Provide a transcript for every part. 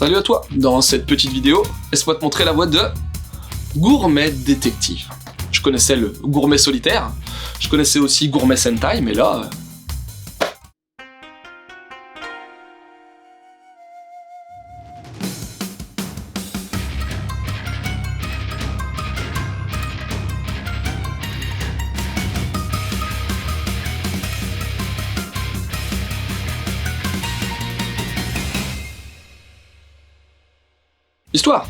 Salut à toi. Dans cette petite vidéo, laisse-moi te montrer la voie de Gourmet Détective. Je connaissais le Gourmet Solitaire, je connaissais aussi Gourmet Sentai, mais là... Histoire.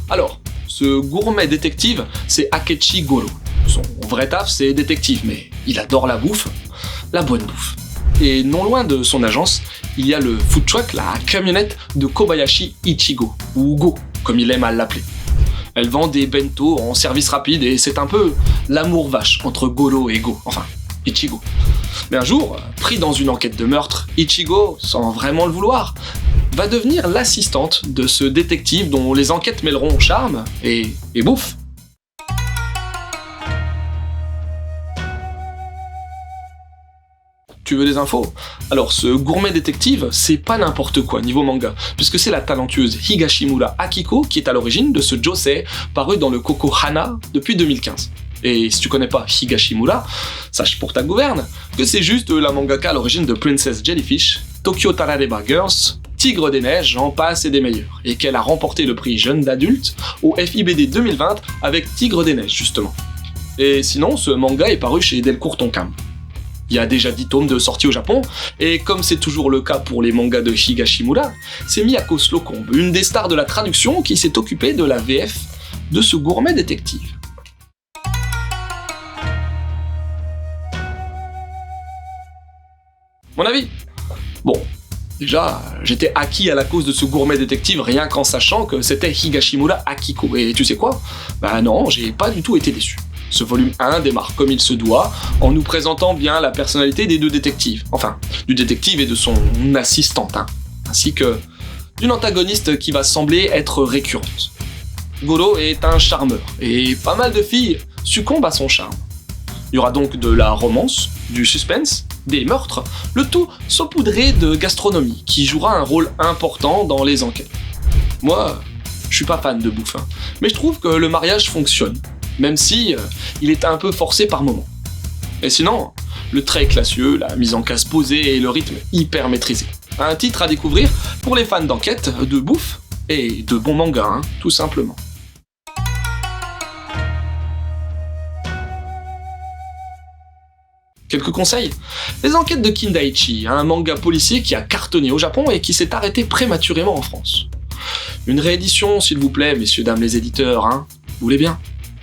Alors, ce gourmet détective, c'est Akechi Goro. Son vrai taf, c'est détective, mais il adore la bouffe, la bonne bouffe. Et non loin de son agence, il y a le food truck, la camionnette de Kobayashi Ichigo, ou Go, comme il aime à l'appeler. Elle vend des bento en service rapide et c'est un peu l'amour vache entre Goro et Go, enfin, Ichigo. Mais un jour, pris dans une enquête de meurtre, Ichigo, sans vraiment le vouloir, va devenir l'assistante de ce détective dont les enquêtes mêleront charme et bouffe. Tu veux des infos? Alors ce gourmet détective, c'est pas n'importe quoi niveau manga, puisque c'est la talentueuse Higashimura Akiko qui est à l'origine de ce josei paru dans le Koko Hana depuis 2015. Et si tu connais pas Higashimura, sache pour ta gouverne que c'est juste la mangaka à l'origine de Princess Jellyfish, Tokyo Tarareba Girls, Tigre des Neiges, j'en passe et des meilleurs, et qu'elle a remporté le prix jeune d'adulte au FIBD 2020 avec Tigre des Neiges justement. Et sinon, ce manga est paru chez Delcourt Tonkam. Il y a déjà 10 tomes de sortie au Japon, et comme c'est toujours le cas pour les mangas de Higashimura, c'est Miyako Slocombe, une des stars de la traduction, qui s'est occupée de la VF de ce gourmet détective. Mon avis? Bon, déjà, j'étais acquis à la cause de ce gourmet détective rien qu'en sachant que c'était Higashimura Akiko. Et tu sais quoi? Bah non, j'ai pas du tout été déçu. Ce volume 1 démarre comme il se doit, en nous présentant bien la personnalité des deux détectives. Enfin, du détective et de son assistante, ainsi que d'une antagoniste qui va sembler être récurrente. Goro est un charmeur, et pas mal de filles succombent à son charme. Il y aura donc de la romance, du suspense, des meurtres, le tout saupoudré de gastronomie, qui jouera un rôle important dans les enquêtes. Moi, je suis pas fan de bouffe, mais je trouve que le mariage fonctionne, même si il est un peu forcé par moments. Et sinon, le trait classieux, la mise en case posée et le rythme hyper maîtrisé. Un titre à découvrir pour les fans d'enquête, de bouffe et de bons mangas, tout simplement. Quelques conseils? Les enquêtes de Kindaichi, un manga policier qui a cartonné au Japon et qui s'est arrêté prématurément en France. Une réédition, s'il vous plaît, messieurs, dames les éditeurs, vous voulez bien?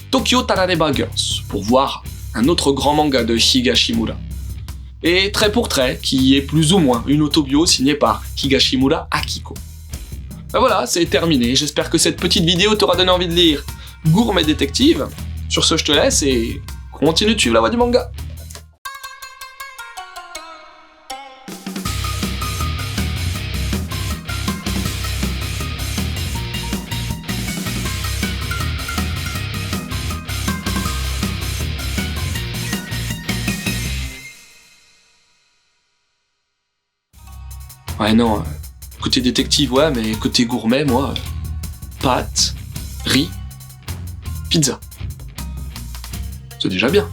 Tokyo Tarareba Girls, pour voir un autre grand manga de Higashimura. Et Trait pour Trait, qui est plus ou moins une autobio signée par Higashimura Akiko. Ben voilà, c'est terminé, j'espère que cette petite vidéo t'aura donné envie de lire Gourmet Détective. Sur ce, je te laisse et continue de suivre la voie du manga. Ouais non, côté détective ouais, mais côté gourmet moi, pâtes, riz, pizza. C'est déjà bien.